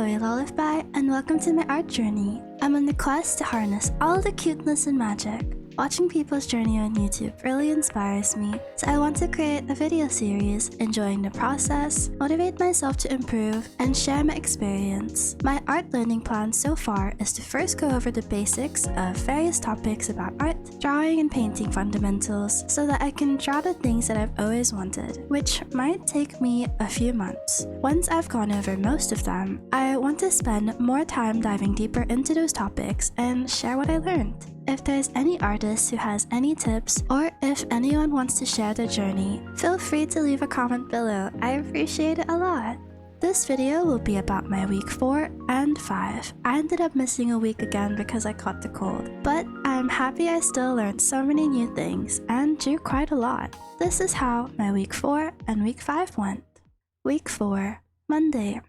Chloe Lullaby, and welcome to my art journey. I'm on the quest to harness all the cuteness and magic. Watching people's journey on YouTube really inspires me, so I want to create a video series, enjoying the process, motivate myself to improve, and share my experience. My art learning plan so far is to first go over the basics of various topics about art, drawing and painting fundamentals, so that I can draw the things that I've always wanted, which might take me a few months. Once I've gone over most of them, I want to spend more time diving deeper into those topics and share what I learned. If there's any artist who has any tips, or if anyone wants to share their journey, feel free to leave a comment below. I appreciate it a lot. This video will be about my week 4 and 5. I ended up missing a week again because I caught the cold, but I'm happy I still learned so many new things and drew quite a lot. This is how my week 4 and week 5 went. Week 4, Monday.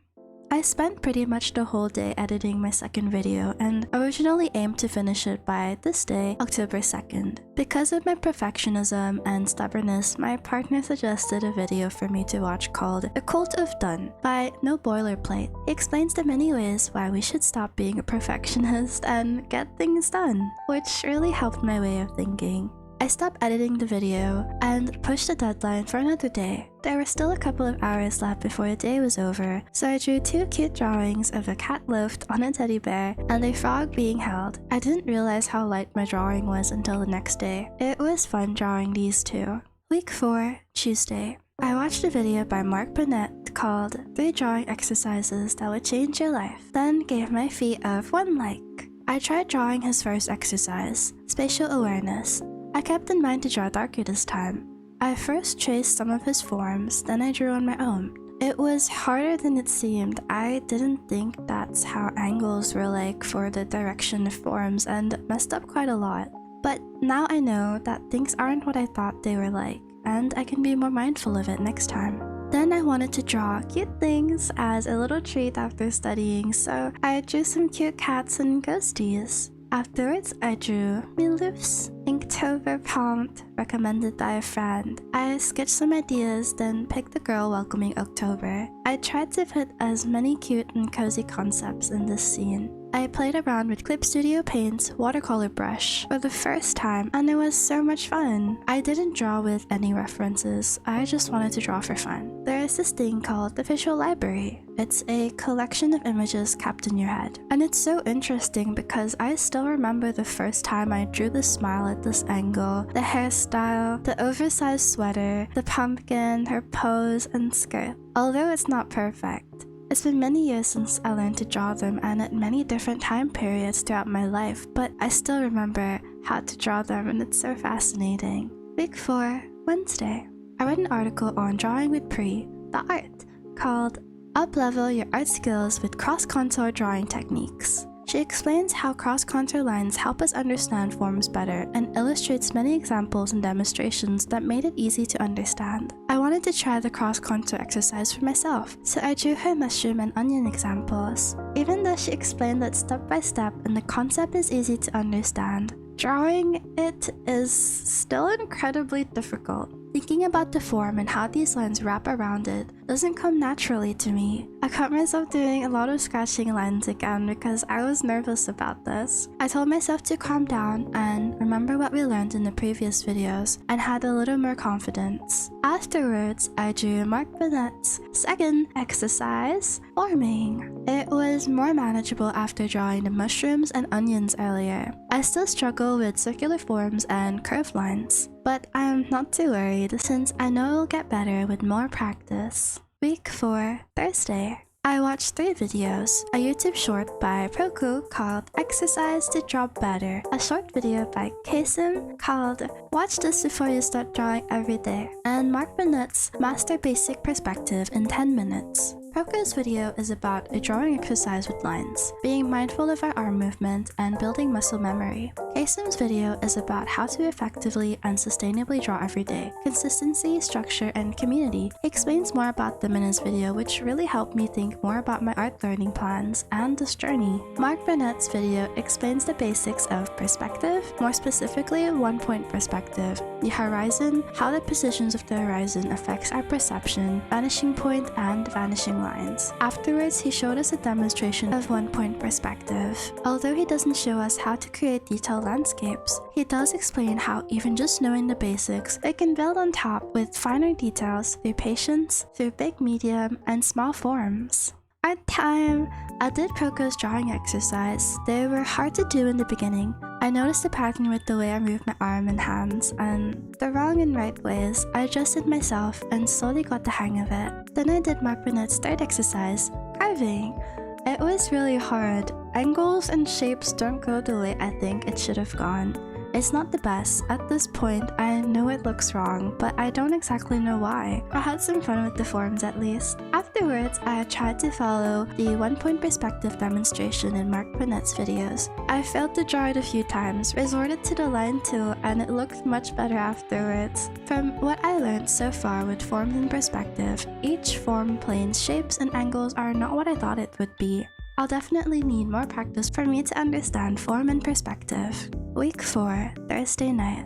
I spent pretty much the whole day editing my second video and originally aimed to finish it by this day, October 2nd. Because of my perfectionism and stubbornness, my partner suggested a video for me to watch called The Cult of Done by No Boilerplate. He explains the many ways why we should stop being a perfectionist and get things done, which really helped my way of thinking. I stopped editing the video and pushed the deadline for another day. There were still a couple of hours left before the day was over, so I drew 2 cute drawings of a cat loafed on a teddy bear and a frog being held. I didn't realize how light my drawing was until the next day. It was fun drawing these two. Week 4, Tuesday. I watched a video by Mark Burnett called 3 Drawing Exercises That Would Change Your Life, then gave my feet a 1 like. I tried drawing his first exercise, spatial awareness. I kept in mind to draw darker this time. I first traced some of his forms, then I drew on my own. It was harder than it seemed. I didn't think that's how angles were like for the direction of forms and messed up quite a lot. But now I know that things aren't what I thought they were like, and I can be more mindful of it next time. Then I wanted to draw cute things as a little treat after studying, so I drew some cute cats and ghosties. Afterwards, I drew Miloof's Inktober prompt recommended by a friend. I sketched some ideas, then picked the girl welcoming October. I tried to put as many cute and cozy concepts in this scene. I played around with Clip Studio Paint's watercolor brush for the first time, and it was so much fun. I didn't draw with any references, I just wanted to draw for fun. There is this thing called the Visual Library. It's a collection of images kept in your head. And it's so interesting because I still remember the first time I drew the smile at this angle, the hairstyle, the oversized sweater, the pumpkin, her pose, and skirt. Although it's not perfect. It's been many years since I learned to draw them and at many different time periods throughout my life, but I still remember how to draw them and it's so fascinating. Week 4, Wednesday. I read an article on drawing with Pri, the art, called Up-Level Your Art Skills with Cross-Contour Drawing Techniques. She explains how cross-contour lines help us understand forms better and illustrates many examples and demonstrations that made it easy to understand. I wanted to try the cross-contour exercise for myself, so I drew her mushroom and onion examples. Even though she explained that step by step and the concept is easy to understand, drawing it is still incredibly difficult. Thinking about the form and how these lines wrap around it doesn't come naturally to me. I caught myself doing a lot of scratching lines again because I was nervous about this. I told myself to calm down and remember what we learned in the previous videos and had a little more confidence. Afterwards, I drew Mark Burnett's second exercise, forming. It was more manageable after drawing the mushrooms and onions earlier. I still struggle with circular forms and curved lines, but I'm not too worried since I know it'll get better with more practice. Week 4, Thursday. I watched 3 videos, a YouTube short by Proku called Exercise to Draw Better, a short video by Kasim called Watch This Before You Start Drawing Every Day, and Mark Burnett's Master Basic Perspective in 10 Minutes. Proku's video is about a drawing exercise with lines, being mindful of our arm movement, and building muscle memory. ASIM's video is about how to effectively and sustainably draw every day, consistency, structure, and community. He explains more about them in his video, which really helped me think more about my art learning plans and this journey. Mark Burnett's video explains the basics of perspective, more specifically 1-point perspective, the horizon, how the positions of the horizon affects our perception, vanishing point, and vanishing lines. Afterwards, he showed us a demonstration of 1-point perspective. Although he doesn't show us how to create detailed landscapes, he does explain how even just knowing the basics, they can build on top with finer details through patience, through big, medium, and small forms. Art time! I did Proko's drawing exercise. They were hard to do in the beginning. I noticed a pattern with the way I moved my arm and hands, and the wrong and right ways. I adjusted myself and slowly got the hang of it. Then I did Mark Burnett's third exercise, carving. It was really hard. Angles and shapes don't go the way I think it should have gone. It's not the best. At this point, I know it looks wrong, but I don't exactly know why. I had some fun with the forms at least. Afterwards, I tried to follow the 1-point perspective demonstration in Mark Burnett's videos. I failed to draw it a few times, resorted to the line tool, and it looked much better afterwards. From what I learned so far with forms and perspective, each form, planes, shapes, and angles are not what I thought it would be. I'll definitely need more practice for me to understand form and perspective. Week 4, Thursday night.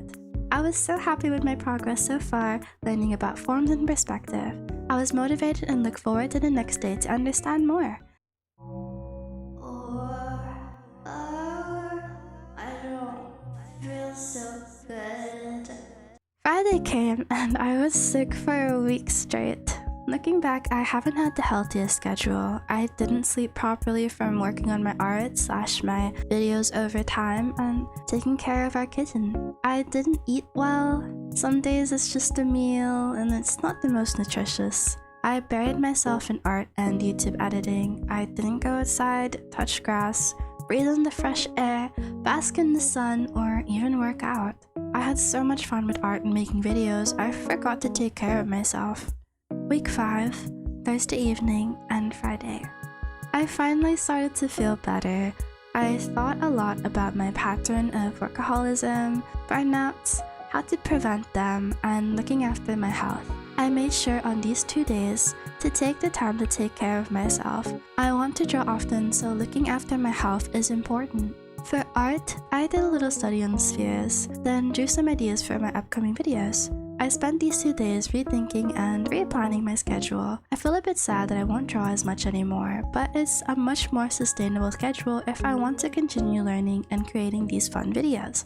I was so happy with my progress so far, learning about forms and perspective. I was motivated and look forward to the next day to understand more. I don't feel so good. Friday came and I was sick for a week straight. Looking back, I haven't had the healthiest schedule. I didn't sleep properly from working on my art / my videos over time and taking care of our kitten. I didn't eat well. Some days it's just a meal and it's not the most nutritious. I buried myself in art and YouTube editing. I didn't go outside, touch grass, breathe in the fresh air, bask in the sun, or even work out. I had so much fun with art and making videos, I forgot to take care of myself. Week 5, Thursday evening and Friday. I finally started to feel better. I thought a lot about my pattern of workaholism, burnouts, how to prevent them, and looking after my health. I made sure on these 2 days to take the time to take care of myself. I want to draw often, so looking after my health is important. For art, I did a little study on the spheres, then drew some ideas for my upcoming videos. I spent these 2 days rethinking and replanning my schedule. I feel a bit sad that I won't draw as much anymore, but it's a much more sustainable schedule if I want to continue learning and creating these fun videos.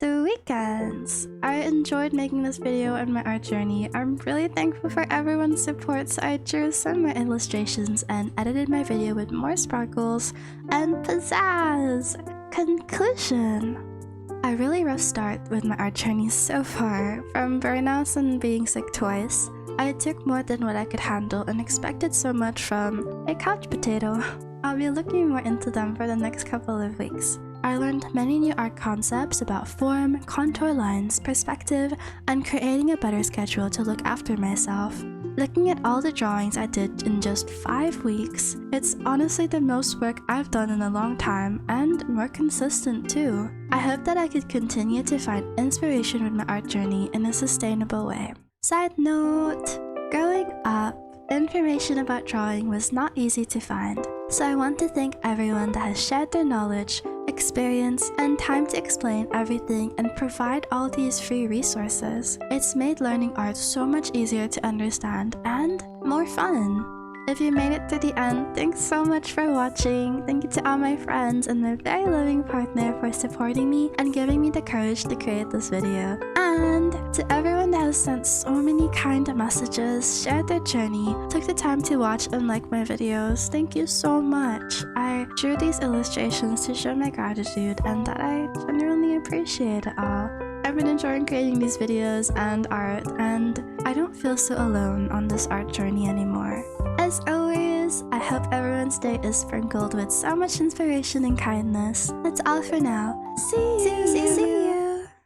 The weekends! I enjoyed making this video and my art journey. I'm really thankful for everyone's support, so I drew some more illustrations and edited my video with more sparkles and pizzazz! Conclusion! A really rough start with my art journey so far. From burnouts and being sick twice, I took more than what I could handle and expected so much from a couch potato. I'll be looking more into them for the next couple of weeks. I learned many new art concepts about form, contour lines, perspective, and creating a better schedule to look after myself. Looking at all the drawings I did in just 5 weeks, it's honestly the most work I've done in a long time and more consistent too. I hope that I could continue to find inspiration with my art journey in a sustainable way. Side note, growing up, information about drawing was not easy to find, so I want to thank everyone that has shared their knowledge, experience, and time to explain everything and provide all these free resources. It's made learning art so much easier to understand and more fun. If you made it to the end, thanks so much for watching. Thank you to all my friends and my very loving partner for supporting me and giving me the courage to create this video. And to everyone that has sent so many kind messages, shared their journey, took the time to watch and like my videos, thank you so much. I drew these illustrations to show my gratitude and that I genuinely appreciate it all. I've been enjoying creating these videos and art, and I don't feel so alone on this art journey anymore. As always, I hope everyone's day is sprinkled with so much inspiration and kindness. That's all for now. See you!